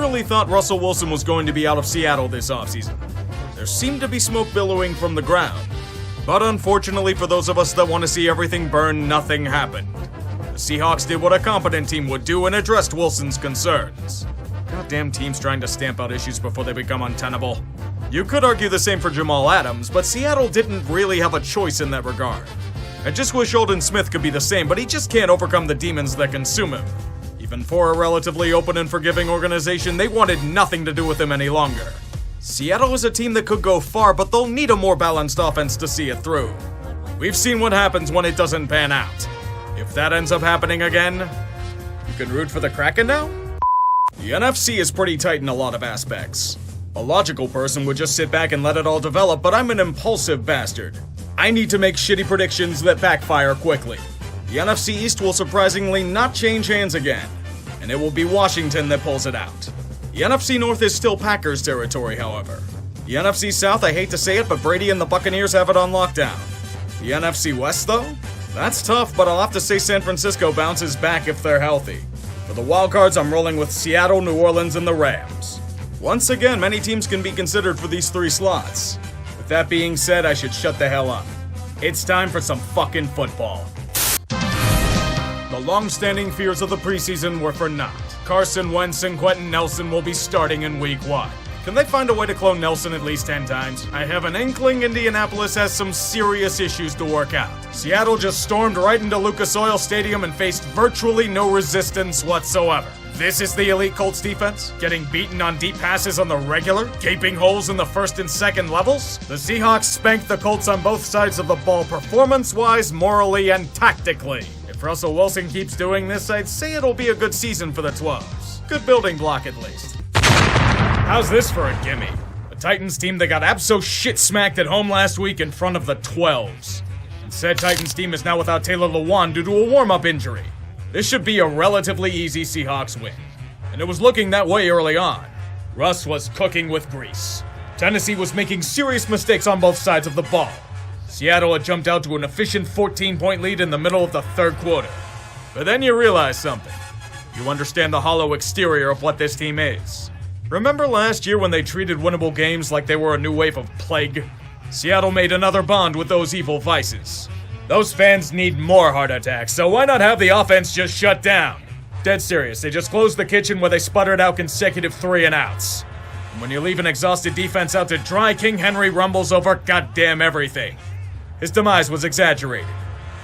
really thought Russell Wilson was going to be out of Seattle this offseason. There seemed to be smoke billowing from the ground. But unfortunately for those of us that want to see everything burn, nothing happened. The Seahawks did what a competent team would do and addressed Wilson's concerns. Goddamn teams trying to stamp out issues before they become untenable. You could argue the same for Jamal Adams, but Seattle didn't really have a choice in that regard. I just wish Aldon Smith could be the same, but he just can't overcome the demons that consume him. Even for a relatively open and forgiving organization, they wanted nothing to do with him any longer. Seattle is a team that could go far, but they'll need a more balanced offense to see it through. We've seen what happens when it doesn't pan out. If that ends up happening again, you can root for the Kraken now? The NFC is pretty tight in a lot of aspects. A logical person would just sit back and let it all develop, but I'm an impulsive bastard. I need to make shitty predictions that backfire quickly. The NFC East will surprisingly not change hands again, and it will be Washington that pulls it out. The NFC North is still Packers territory, however. The NFC South, I hate to say it, but Brady and the Buccaneers have it on lockdown. The NFC West, though? That's tough, but I'll have to say San Francisco bounces back if they're healthy. For the wildcards, I'm rolling with Seattle, New Orleans, and the Rams. Once again, many teams can be considered for these 3 slots. With that being said, I should shut the hell up. It's time for some fucking football. The long-standing fears of the preseason were for naught. Carson Wentz and Quentin Nelson will be starting in Week 1. Can they find a way to clone Nelson at least 10 times? I have an inkling Indianapolis has some serious issues to work out. Seattle just stormed right into Lucas Oil Stadium and faced virtually no resistance whatsoever. This is the elite Colts defense? Getting beaten on deep passes on the regular? Gaping holes in the first and second levels? The Seahawks spanked the Colts on both sides of the ball performance-wise, morally, and tactically. If Russell Wilson keeps doing this, I'd say it'll be a good season for the 12s. Good building block at least. How's this for a gimme? A Titans team that got abso-shit smacked at home last week in front of the 12s. And said Titans team is now without Taylor Lewan due to a warm-up injury. This should be a relatively easy Seahawks win. And it was looking that way early on. Russ was cooking with grease. Tennessee was making serious mistakes on both sides of the ball. Seattle had jumped out to an efficient 14-point lead in the middle of the third quarter. But then you realize something. You understand the hollow exterior of what this team is. Remember last year when they treated winnable games like they were a new wave of plague? Seattle made another bond with those evil vices. Those fans need more heart attacks, so why not have the offense just shut down? Dead serious, they just closed the kitchen where they sputtered out consecutive 3-and-outs. And when you leave an exhausted defense out to dry, King Henry rumbles over goddamn everything. His demise was exaggerated.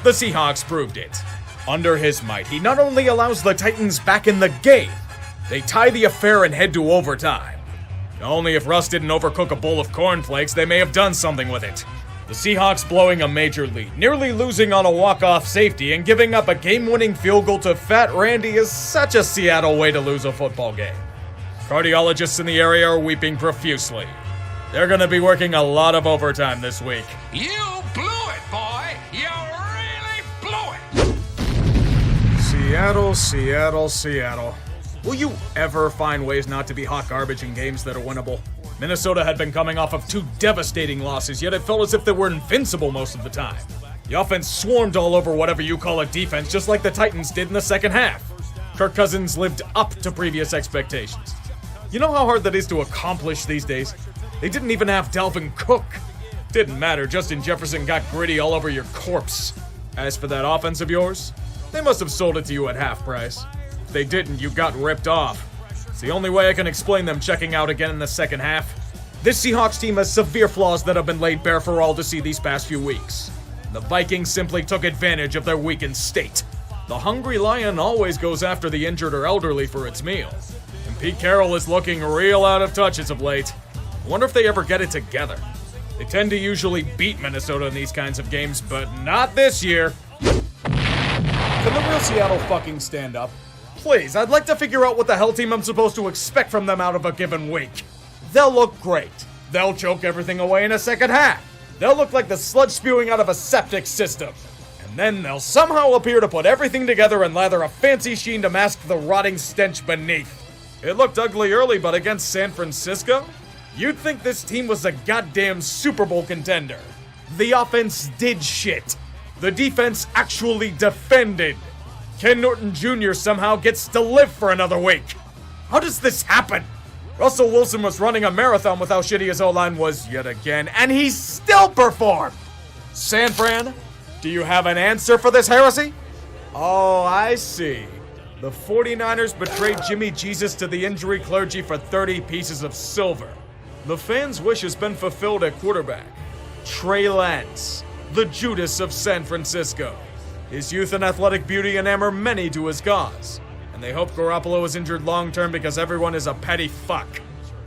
The Seahawks proved it. Under his might, he not only allows the Titans back in the game, they tie the affair and head to overtime. Only if Russ didn't overcook a bowl of cornflakes, they may have done something with it. The Seahawks blowing a major lead, nearly losing on a walk-off safety, and giving up a game-winning field goal to Fat Randy is such a Seattle way to lose a football game. Cardiologists in the area are weeping profusely. They're gonna be working a lot of overtime this week. You blew it, boy! You really blew it! Seattle, Seattle, Seattle. Will you ever find ways not to be hot garbage in games that are winnable? Minnesota had been coming off of 2 devastating losses, yet it felt as if they were invincible most of the time. The offense swarmed all over whatever you call a defense, just like the Titans did in the second half. Kirk Cousins lived up to previous expectations. You know how hard that is to accomplish these days? They didn't even have Dalvin Cook. Didn't matter, Justin Jefferson got gritty all over your corpse. As for that offense of yours, they must have sold it to you at half price. If they didn't, you got ripped off. It's the only way I can explain them checking out again in the second half. This Seahawks team has severe flaws that have been laid bare for all to see these past few weeks. The Vikings simply took advantage of their weakened state. The hungry lion always goes after the injured or elderly for its meal. And Pete Carroll is looking real out of touch as of late. I wonder if they ever get it together. They tend to usually beat Minnesota in these kinds of games, but not this year. Can the real Seattle fucking stand up? Please, I'd like to figure out what the hell team I'm supposed to expect from them out of a given week. They'll look great. They'll choke everything away in a second half. They'll look like the sludge spewing out of a septic system. And then they'll somehow appear to put everything together and lather a fancy sheen to mask the rotting stench beneath. It looked ugly early, but against San Francisco? You'd think this team was a goddamn Super Bowl contender. The offense did shit. The defense actually defended. Ken Norton Jr. somehow gets to live for another week. How does this happen? Russell Wilson was running a marathon with how shitty his O-line was yet again, and he still performed! San Fran, do you have an answer for this heresy? Oh, I see. The 49ers betrayed Jimmy Jesus to the injury clergy for 30 pieces of silver. The fans' wish has been fulfilled at quarterback. Trey Lance, the Judas of San Francisco. His youth and athletic beauty enamor many to his cause, and they hope Garoppolo is injured long-term because everyone is a petty fuck.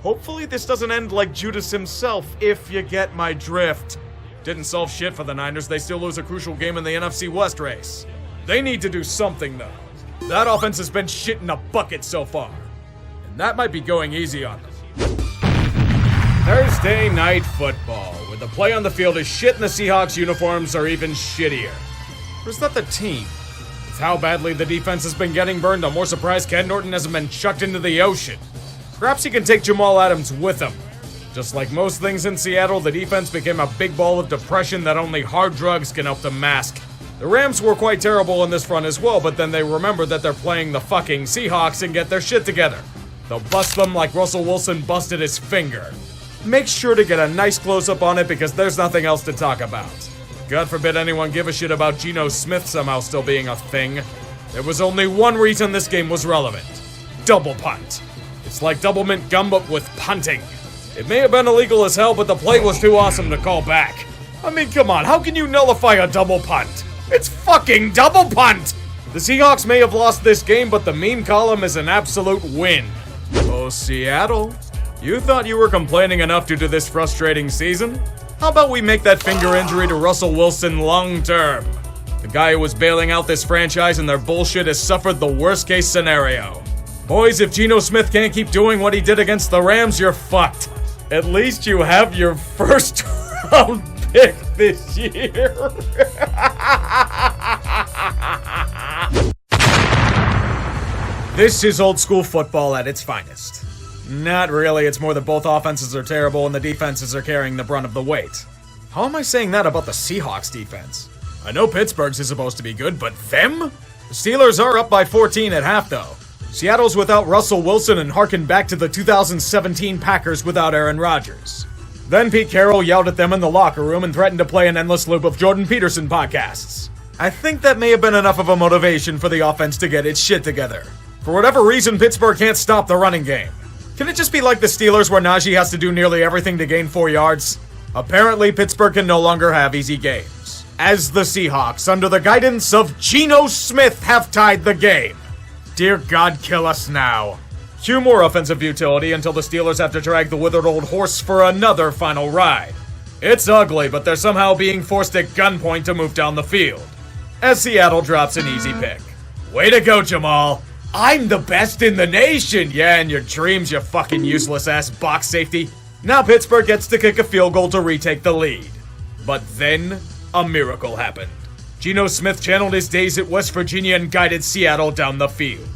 Hopefully this doesn't end like Judas himself, if you get my drift. Didn't solve shit for the Niners, they still lose a crucial game in the NFC West race. They need to do something though. That offense has been shit in a bucket so far, and that might be going easy on them. Thursday Night Football, where the play on the field is shit and the Seahawks uniforms are even shittier. Or is that the team? With how badly the defense has been getting burned, I'm more surprised Ken Norton hasn't been chucked into the ocean. Perhaps he can take Jamal Adams with him. Just like most things in Seattle, the defense became a big ball of depression that only hard drugs can help them mask. The Rams were quite terrible in this front as well, but then they remembered that they're playing the fucking Seahawks and get their shit together. They'll bust them like Russell Wilson busted his finger. Make sure to get a nice close-up on it because there's nothing else to talk about. God forbid anyone give a shit about Geno Smith somehow still being a thing. There was only one reason this game was relevant. Double punt. It's like double mint gum but with punting. It may have been illegal as hell, but the play was too awesome to call back. I mean, come on, how can you nullify a double punt? It's fucking double punt! The Seahawks may have lost this game, but the meme column is an absolute win. Oh, Seattle. You thought you were complaining enough due to this frustrating season? How about we make that finger injury to Russell Wilson long-term? The guy who was bailing out this franchise and their bullshit has suffered the worst-case scenario. Boys, if Geno Smith can't keep doing what he did against the Rams, you're fucked. At least you have your first-round pick this year. This is old-school football at its finest. Not really, it's more that both offenses are terrible and the defenses are carrying the brunt of the weight. How am I saying that about the Seahawks defense? I know Pittsburgh's is supposed to be good, but them? The Steelers are up by 14 at half though. Seattle's without Russell Wilson and harken back to the 2017 Packers without Aaron Rodgers. Then Pete Carroll yelled at them in the locker room and threatened to play an endless loop of Jordan Peterson podcasts. I think that may have been enough of a motivation for the offense to get its shit together. For whatever reason, Pittsburgh can't stop the running game. Can it just be like the Steelers where Najee has to do nearly everything to gain 4 yards? Apparently, Pittsburgh can no longer have easy games, as the Seahawks, under the guidance of Geno Smith, have tied the game. Dear God, kill us now. Cue more offensive utility until the Steelers have to drag the withered old horse for another final ride. It's ugly, but they're somehow being forced at gunpoint to move down the field, as Seattle drops an easy pick. Way to go, Jamal. I'm the best in the nation! Yeah, in your dreams, you fucking useless-ass box safety. Now Pittsburgh gets to kick a field goal to retake the lead. But then, a miracle happened. Geno Smith channeled his days at West Virginia and guided Seattle down the field.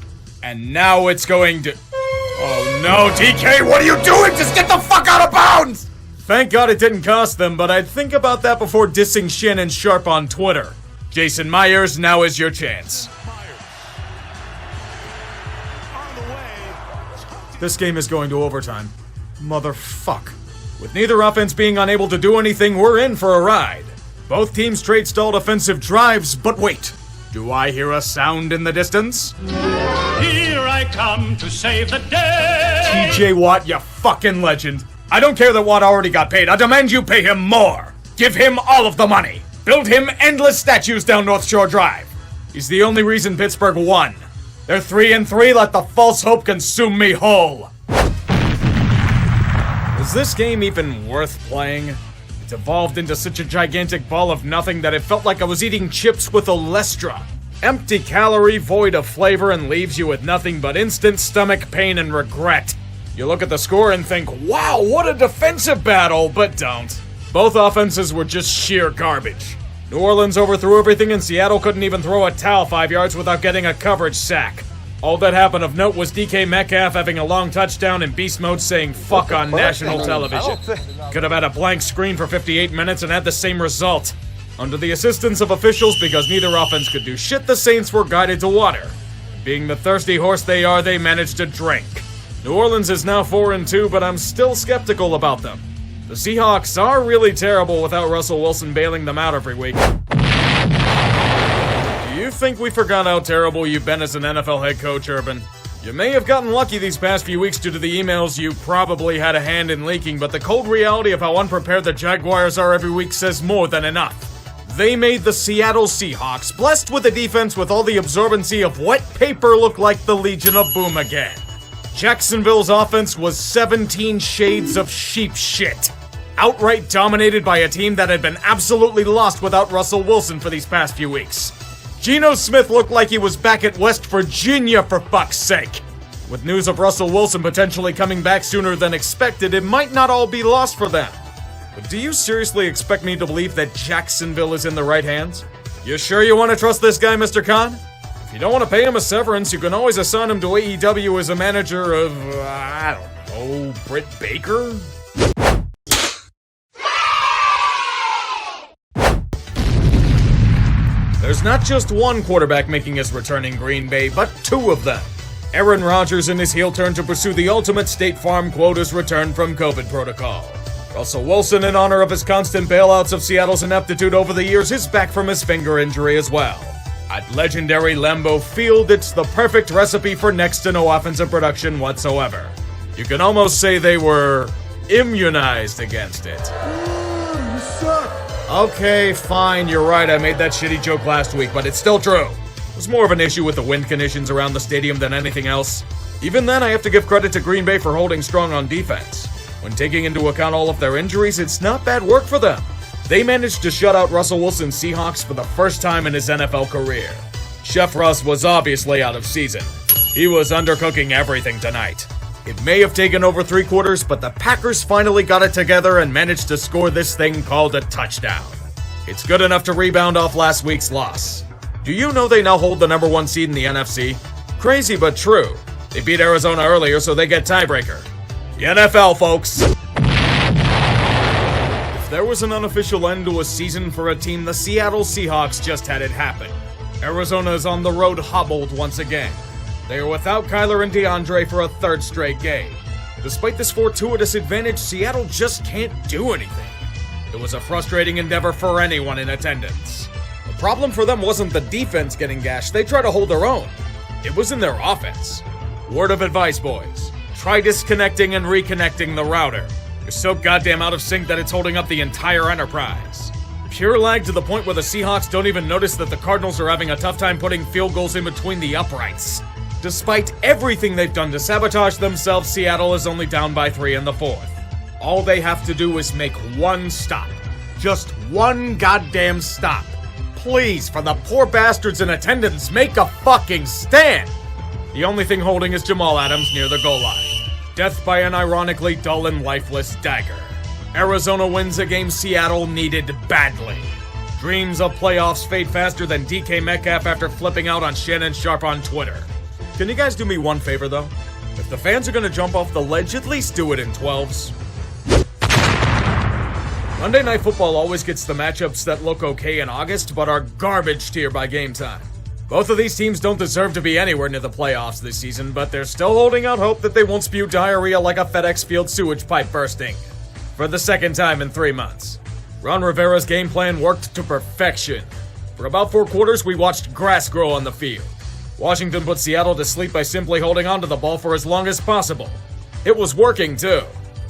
And now it's going to... Oh no, DK, what are you doing? Just get the fuck out of bounds! Thank God it didn't cost them, but I'd think about that before dissing Shannon Sharp on Twitter. Jason Myers, now is your chance. This game is going to overtime. Motherfuck. With neither offense being unable to do anything, we're in for a ride. Both teams trade stalled offensive drives, but wait. Do I hear a sound in the distance? Here I come to save the day. TJ Watt, you fucking legend. I don't care that Watt already got paid. I demand you pay him more. Give him all of the money. Build him endless statues down North Shore Drive. He's the only reason Pittsburgh won. They're 3-3, let the false hope consume me whole. Is this game even worth playing? It's evolved into such a gigantic ball of nothing that it felt like I was eating chips with Olestra. Empty calorie, void of flavor, and leaves you with nothing but instant stomach pain and regret. You look at the score and think, wow, what a defensive battle, but don't. Both offenses were just sheer garbage. New Orleans overthrew everything and Seattle couldn't even throw a towel 5 yards without getting a coverage sack. All that happened of note was DK Metcalf having a long touchdown and beast mode saying fuck on national television. Could have had a blank screen for 58 minutes and had the same result. Under the assistance of officials, because neither offense could do shit, the Saints were guided to water. Being the thirsty horse they are, they managed to drink. New Orleans is now 4-2, but I'm still skeptical about them. The Seahawks are really terrible without Russell Wilson bailing them out every week. Do you think we forgot how terrible you've been as an NFL head coach, Urban? You may have gotten lucky these past few weeks due to the emails you probably had a hand in leaking, but the cold reality of how unprepared the Jaguars are every week says more than enough. They made the Seattle Seahawks, blessed with a defense with all the absorbency of wet paper, look like the Legion of Boom again. Jacksonville's offense was 17 shades of sheep shit. Outright dominated by a team that had been absolutely lost without Russell Wilson for these past few weeks. Geno Smith looked like he was back at West Virginia, for fuck's sake. With news of Russell Wilson potentially coming back sooner than expected, it might not all be lost for them. But do you seriously expect me to believe that Jacksonville is in the right hands? You sure you want to trust this guy, Mr. Khan? If you don't want to pay him a severance, you can always assign him to AEW as a manager of, I don't know, Britt Baker? There's not just one quarterback making his return in Green Bay, but two of them. Aaron Rodgers in his heel turn to pursue the ultimate State Farm quotas return from COVID protocol. Russell Wilson, in honor of his constant bailouts of Seattle's ineptitude over the years, is back from his finger injury as well. At legendary Lambeau Field, it's the perfect recipe for next to no offensive production whatsoever. You can almost say they were immunized against it. You suck! Okay, fine, you're right, I made that shitty joke last week, but it's still true. It was more of an issue with the wind conditions around the stadium than anything else. Even then, I have to give credit to Green Bay for holding strong on defense. When taking into account all of their injuries, it's not bad work for them. They managed to shut out Russell Wilson's Seahawks for the first time in his NFL career. Chef Russ was obviously out of season. He was undercooking everything tonight. It may have taken over 3 quarters, but the Packers finally got it together and managed to score this thing called a touchdown. It's good enough to rebound off last week's loss. Do you know they now hold the number 1 seed in the NFC? Crazy but true. They beat Arizona earlier, so they get tiebreaker. The NFL, folks. If there was an unofficial end to a season for a team, the Seattle Seahawks just had it happen. Arizona is on the road hobbled once again. They are without Kyler and DeAndre for a 3rd straight game. Despite this fortuitous advantage, Seattle just can't do anything. It was a frustrating endeavor for anyone in attendance. The problem for them wasn't the defense getting gashed, they tried to hold their own. It was in their offense. Word of advice, boys. Try disconnecting and reconnecting the router. You're so goddamn out of sync that it's holding up the entire enterprise. Pure lag to the point where the Seahawks don't even notice that the Cardinals are having a tough time putting field goals in between the uprights. Despite everything they've done to sabotage themselves, Seattle is only down by 3 in the 4th. All they have to do is make one stop. Just one goddamn stop. Please, for the poor bastards in attendance, make a fucking stand! The only thing holding is Jamal Adams near the goal line. Death by an ironically dull and lifeless dagger. Arizona wins a game Seattle needed badly. Dreams of playoffs fade faster than DK Metcalf after flipping out on Shannon Sharp on Twitter. Can you guys do me one favor, though? If the fans are gonna jump off the ledge, at least do it in 12s. Monday Night Football always gets the matchups that look okay in August, but are garbage tier by game time. Both of these teams don't deserve to be anywhere near the playoffs this season, but they're still holding out hope that they won't spew diarrhea like a FedEx Field sewage pipe bursting. For the 2nd time in 3 months. Ron Rivera's game plan worked to perfection. For about 4 quarters, we watched grass grow on the field. Washington put Seattle to sleep by simply holding onto the ball for as long as possible. It was working, too.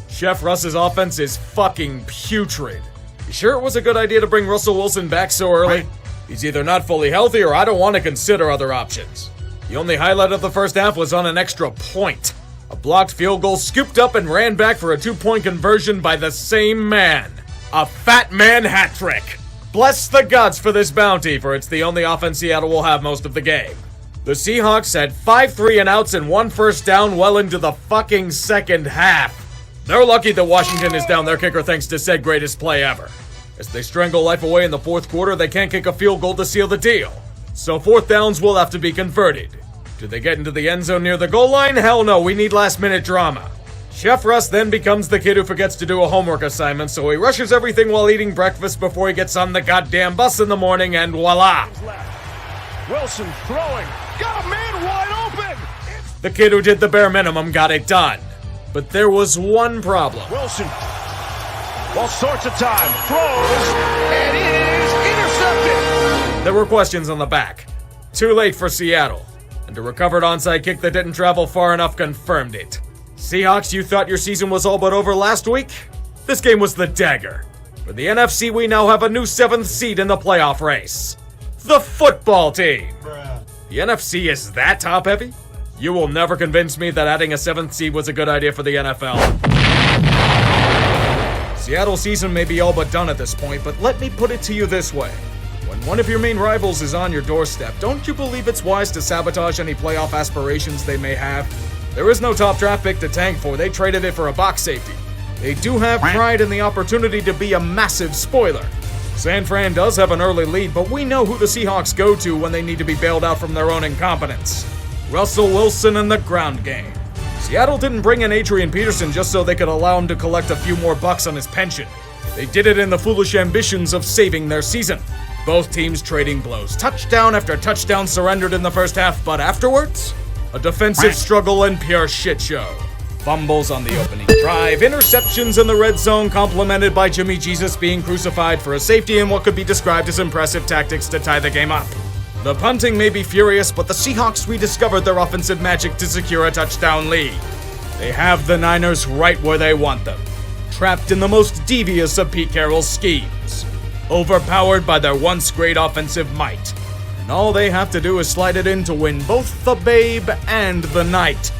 Chef Russ's offense is fucking putrid. You sure it was a good idea to bring Russell Wilson back so early? He's either not fully healthy or I don't want to consider other options. The only highlight of the first half was on an extra point. A blocked field goal scooped up and ran back for a 2-point conversion by the same man. A fat man hat trick. Bless the gods for this bounty, for it's the only offense Seattle will have most of the game. The Seahawks had 5 3-and-outs and 1 first down well into the fucking second half. They're lucky that Washington is down their kicker thanks to said greatest play ever. As they strangle life away in the 4th quarter, they can't kick a field goal to seal the deal. So 4th downs will have to be converted. Do they get into the end zone near the goal line? Hell no, we need last-minute drama. Chef Russ then becomes the kid who forgets to do a homework assignment, so he rushes everything while eating breakfast before he gets on the goddamn bus in the morning, and voila! Wilson throwing. Got a man wide open. It's The kid who did the bare minimum got it done. But there was one problem. Wilson, all sorts of time, throws, and it is intercepted. There were questions on the back. Too late for Seattle. And a recovered onside kick that didn't travel far enough confirmed it. Seahawks, you thought your season was all but over last week? This game was the dagger. For the NFC, we now have a new 7th seed in the playoff race. The football team. The NFC is that top-heavy? You will never convince me that adding a 7th seed was a good idea for the NFL. Seattle's season may be all but done at this point, but let me put it to you this way. When one of your main rivals is on your doorstep, don't you believe it's wise to sabotage any playoff aspirations they may have? There is no top draft pick to tank for. They traded it for a box safety. They do have pride in the opportunity to be a massive spoiler. San Fran does have an early lead, but we know who the Seahawks go to when they need to be bailed out from their own incompetence. Russell Wilson and the ground game. Seattle didn't bring in Adrian Peterson just so they could allow him to collect a few more bucks on his pension. They did it in the foolish ambitions of saving their season. Both teams trading blows. Touchdown after touchdown surrendered in the first half, but afterwards, a defensive struggle and pure shit show. Fumbles on the opening drive, interceptions in the red zone complemented by Jimmy Jesus being crucified for a safety in what could be described as impressive tactics to tie the game up. The punting may be furious, but the Seahawks rediscovered their offensive magic to secure a touchdown lead. They have the Niners right where they want them, trapped in the most devious of Pete Carroll's schemes, overpowered by their once great offensive might, and all they have to do is slide it in to win both the babe and the night.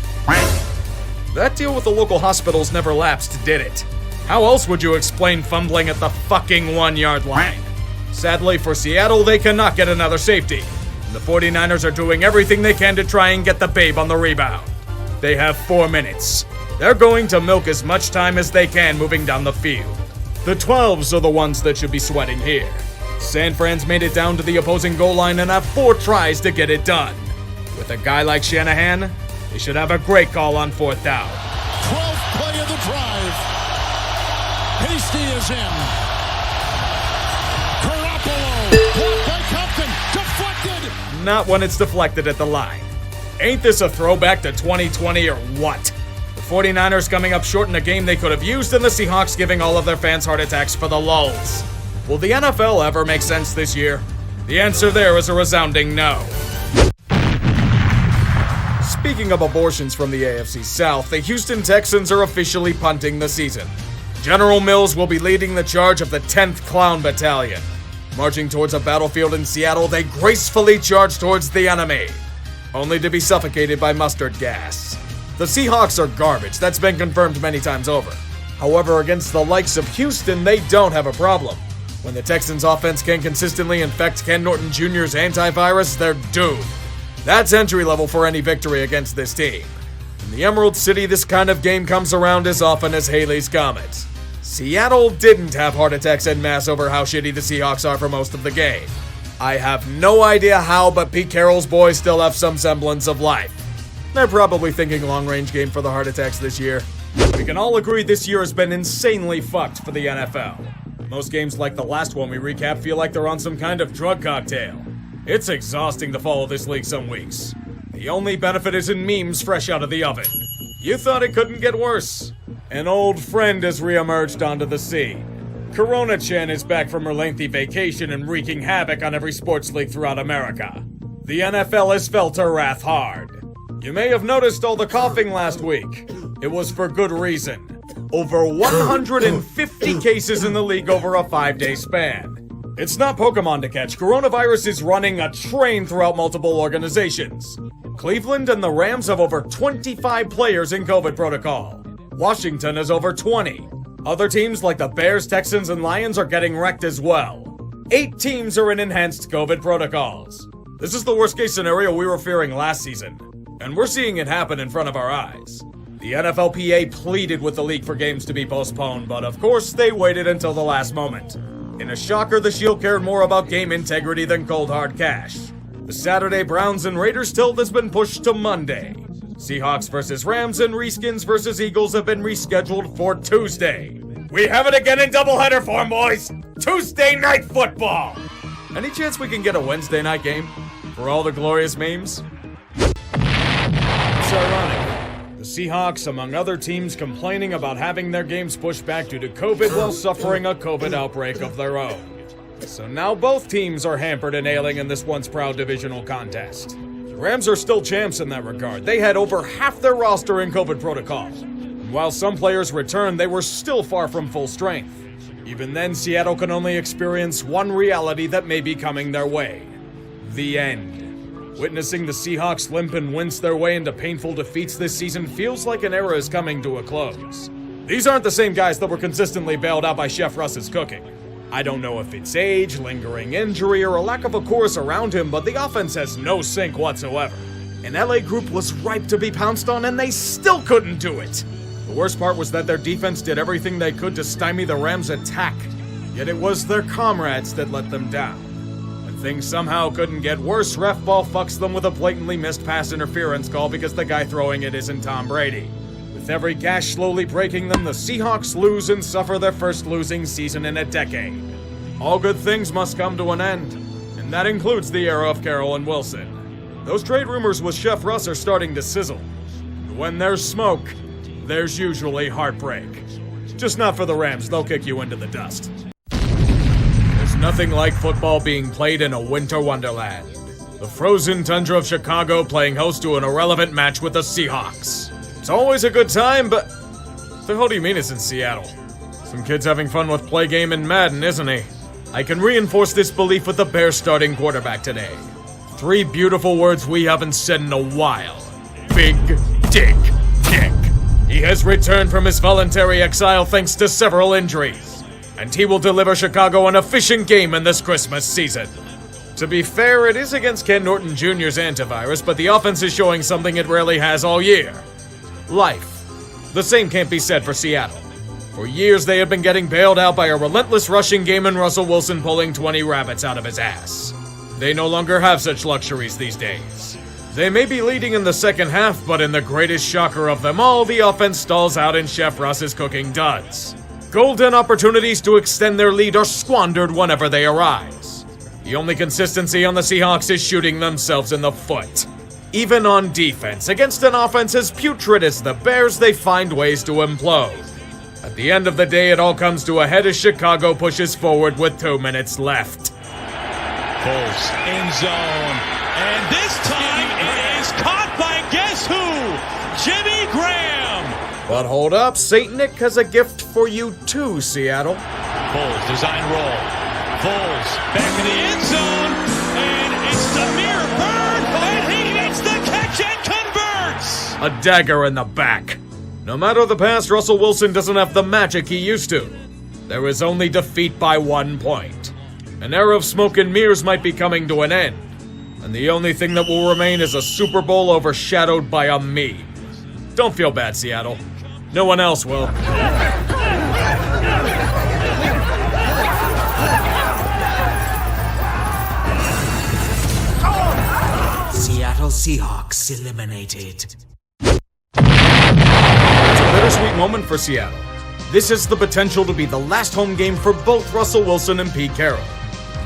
That deal with the local hospitals never lapsed, did it? How else would you explain fumbling at the fucking 1-yard line? Sadly for Seattle, they cannot get another safety, and the 49ers are doing everything they can to try and get the babe on the rebound. They have 4 minutes. They're going to milk as much time as they can moving down the field. The 12s are the ones that should be sweating here. San Fran's made it down to the opposing goal line and have 4 tries to get it done. With a guy like Shanahan, they should have a great call on 4th down. 12th play of the drive. Hasty is in. Garoppolo, blocked by Compton, deflected. Not when it's deflected at the line. Ain't this a throwback to 2020 or what? The 49ers coming up short in a game they could have used, and the Seahawks giving all of their fans heart attacks for the lulz. Will the NFL ever make sense this year? The answer there is a resounding no. Speaking of abortions from the AFC South, the Houston Texans are officially punting the season. General Mills will be leading the charge of the 10th Clown Battalion. Marching towards a battlefield in Seattle, they gracefully charge towards the enemy, only to be suffocated by mustard gas. The Seahawks are garbage, that's been confirmed many times over. However, against the likes of Houston, they don't have a problem. When the Texans' offense can consistently infect Ken Norton Jr.'s antivirus, they're doomed. That's entry level for any victory against this team. In the Emerald City, this kind of game comes around as often as Haley's Comet. Seattle didn't have heart attacks en masse over how shitty the Seahawks are for most of the game. I have no idea how, but Pete Carroll's boys still have some semblance of life. They're probably thinking long-range game for the heart attacks this year. We can all agree this year has been insanely fucked for the NFL. Most games like the last one we recap feel like they're on some kind of drug cocktail. It's exhausting to follow this league some weeks. The only benefit is in memes fresh out of the oven. You thought it couldn't get worse. An old friend has reemerged onto the scene. Corona-chan is back from her lengthy vacation and wreaking havoc on every sports league throughout America. The NFL has felt her wrath hard. You may have noticed all the coughing last week. It was for good reason. Over 150 cases in the league over a 5-day span. It's not Pokemon to catch. Coronavirus is running a train throughout multiple organizations. Cleveland and the Rams have over 25 players in COVID protocol. Washington has over 20. Other teams like the Bears, Texans, and Lions are getting wrecked as well. 8 teams are in enhanced COVID protocols. This is the worst case scenario we were fearing last season, and we're seeing it happen in front of our eyes. The NFLPA pleaded with the league for games to be postponed, but of course they waited until the last moment. In a shocker, the Shield cared more about game integrity than cold hard cash. The Saturday Browns and Raiders tilt has been pushed to Monday. Seahawks versus Rams and Reskins versus Eagles have been rescheduled for Tuesday. We have it again in doubleheader form, boys! Tuesday night football! Any chance we can get a Wednesday night game? For all the glorious memes? It's ironic. The Seahawks, among other teams, complaining about having their games pushed back due to COVID while suffering a COVID outbreak of their own. So now both teams are hampered and ailing in this once proud divisional contest. The Rams are still champs in that regard. They had over half their roster in COVID protocol. And while some players returned, they were still far from full strength. Even then, Seattle can only experience one reality that may be coming their way: the end. Witnessing the Seahawks limp and wince their way into painful defeats this season feels like an era is coming to a close. These aren't the same guys that were consistently bailed out by Chef Russ's cooking. I don't know if it's age, lingering injury, or a lack of a chorus around him, but the offense has no sync whatsoever. An LA group was ripe to be pounced on, and they still couldn't do it. The worst part was that their defense did everything they could to stymie the Rams' attack, yet it was their comrades that let them down. When things somehow couldn't get worse, ref ball fucks them with a blatantly missed pass interference call because the guy throwing it isn't Tom Brady. With every gash slowly breaking them, the Seahawks lose and suffer their first losing season in a decade. All good things must come to an end, and that includes the era of Carroll and Wilson. Those trade rumors with Chef Russ are starting to sizzle. When there's smoke, there's usually heartbreak. Just not for the Rams, they'll kick you into the dust. There's nothing like football being played in a winter wonderland. The frozen tundra of Chicago playing host to an irrelevant match with the Seahawks. It's always a good time, but the hell do you mean it's in Seattle? Some kid's having fun with play game in Madden, isn't he? I can reinforce this belief with the Bears starting quarterback today. 3 beautiful words we haven't said in a while. Big Dick Nick. He has returned from his voluntary exile thanks to several injuries, and he will deliver Chicago an efficient game in this Christmas season. To be fair, it is against Ken Norton Jr.'s antivirus, but the offense is showing something it rarely has all year. Life. The same can't be said for Seattle. For years, they have been getting bailed out by a relentless rushing game and Russell Wilson pulling 20 rabbits out of his ass. They no longer have such luxuries these days. They may be leading in the second half, but in the greatest shocker of them all, the offense stalls out and Chef Russ's cooking duds. Golden opportunities to extend their lead are squandered whenever they arise. The only consistency on the Seahawks is shooting themselves in the foot. Even on defense, against an offense as putrid as the Bears, they find ways to implode. At the end of the day, it all comes to a head as Chicago pushes forward with 2 minutes left. Foles, end zone, and this time it is caught by guess who? Jimmy Graham! But hold up, St. Nick has a gift for you too, Seattle. Foles, design roll. Foles, back in the end zone, and it's Demir Bird, and he makes the catch and converts! A dagger in the back. No matter the past, Russell Wilson doesn't have the magic he used to. There is only defeat by 1 point. An era of smoke and mirrors might be coming to an end, and the only thing that will remain is a Super Bowl overshadowed by a meme. Don't feel bad, Seattle. No one else will. Seattle Seahawks eliminated. Bittersweet moment for Seattle. This has the potential to be the last home game for both Russell Wilson and Pete Carroll.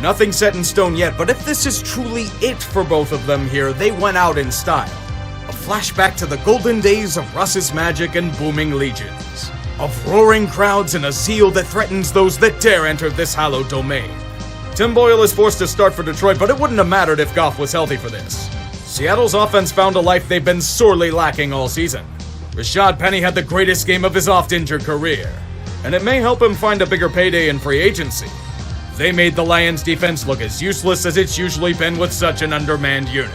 Nothing set in stone yet, but if this is truly it for both of them here, they went out in style. A flashback to the golden days of Russ's magic and booming legions. Of roaring crowds and a zeal that threatens those that dare enter this hallowed domain. Tim Boyle is forced to start for Detroit, but it wouldn't have mattered if Goff was healthy for this. Seattle's offense found a life they've been sorely lacking all season. Rashad Penny had the greatest game of his oft-injured career, and it may help him find a bigger payday in free agency. They made the Lions' defense look as useless as it's usually been with such an undermanned unit.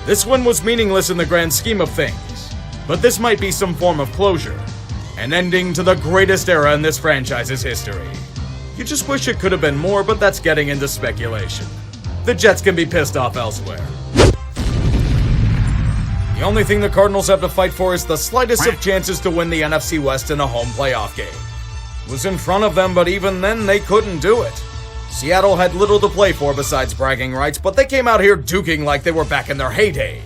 This one was meaningless in the grand scheme of things, but this might be some form of closure, an ending to the greatest era in this franchise's history. You just wish it could have been more, but that's getting into speculation. The Jets can be pissed off elsewhere. The only thing the Cardinals have to fight for is the slightest of chances to win the NFC West in a home playoff game. It was in front of them, but even then they couldn't do it. Seattle had little to play for besides bragging rights, but they came out here duking like they were back in their heyday.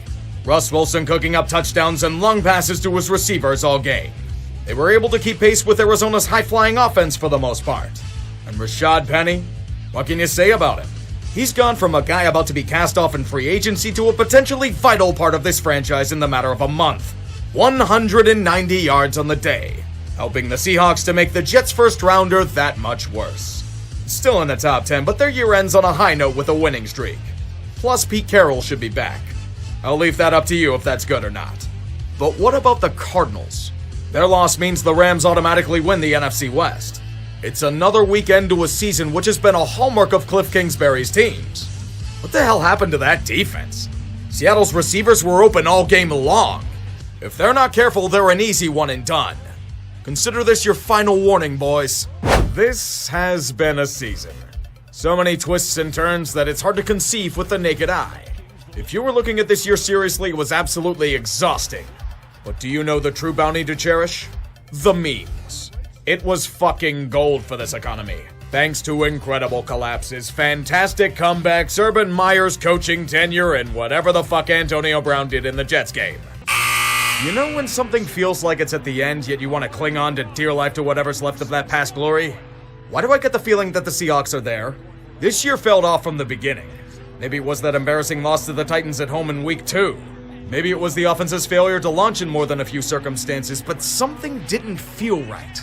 Russ Wilson cooking up touchdowns and long passes to his receivers all game. They were able to keep pace with Arizona's high-flying offense for the most part. And Rashad Penny, what can you say about him? He's gone from a guy about to be cast off in free agency to a potentially vital part of this franchise in the matter of a month. 190 yards on the day, helping the Seahawks to make the Jets' first rounder that much worse. Still in the top 10, but their year ends on a high note with a winning streak. Plus, Pete Carroll should be back. I'll leave that up to you if that's good or not. But what about the Cardinals? Their loss means the Rams automatically win the NFC West. It's another weekend to a season which has been a hallmark of Cliff Kingsbury's teams. What the hell happened to that defense? Seattle's receivers were open all game long. If they're not careful, they're an easy one and done. Consider this your final warning, boys. This has been a season. So many twists and turns that it's hard to conceive with the naked eye. If you were looking at this year seriously, it was absolutely exhausting. But do you know the true bounty to cherish? The memes. It was fucking gold for this economy. Thanks to incredible collapses, fantastic comebacks, Urban Meyer's coaching tenure, and whatever the fuck Antonio Brown did in the Jets game. You know when something feels like it's at the end, yet you want to cling on to dear life to whatever's left of that past glory? Why do I get the feeling that the Seahawks are there? This year fell off from the beginning. Maybe it was that embarrassing loss to the Titans at home in week 2. Maybe it was the offense's failure to launch in more than a few circumstances, but something didn't feel right.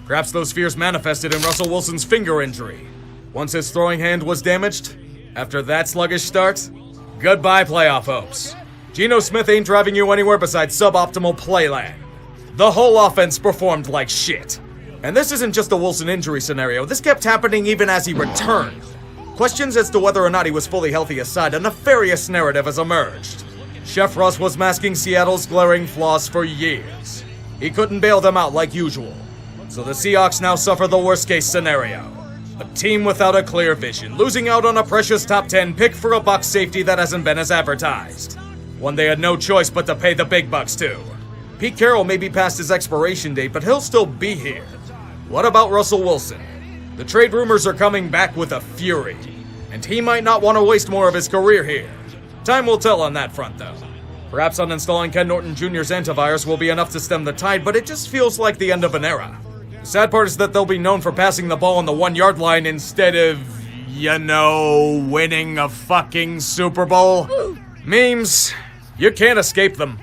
Perhaps those fears manifested in Russell Wilson's finger injury. Once his throwing hand was damaged, after that sluggish start, goodbye playoff hopes. Geno Smith ain't driving you anywhere besides suboptimal playland. The whole offense performed like shit. And this isn't just a Wilson injury scenario, this kept happening even as he returned. Questions as to whether or not he was fully healthy aside, a nefarious narrative has emerged. Chef Russ was masking Seattle's glaring flaws for years. He couldn't bail them out like usual. So the Seahawks now suffer the worst-case scenario. A team without a clear vision, losing out on a precious top 10 pick for a Bucs safety that hasn't been as advertised. One they had no choice but to pay the big bucks to. Pete Carroll may be past his expiration date, but he'll still be here. What about Russell Wilson? The trade rumors are coming back with a fury, and he might not want to waste more of his career here. Time will tell on that front, though. Perhaps uninstalling Ken Norton Jr.'s antivirus will be enough to stem the tide, but it just feels like the end of an era. The sad part is that they'll be known for passing the ball on the 1-yard line instead of, winning a fucking Super Bowl. Memes, you can't escape them.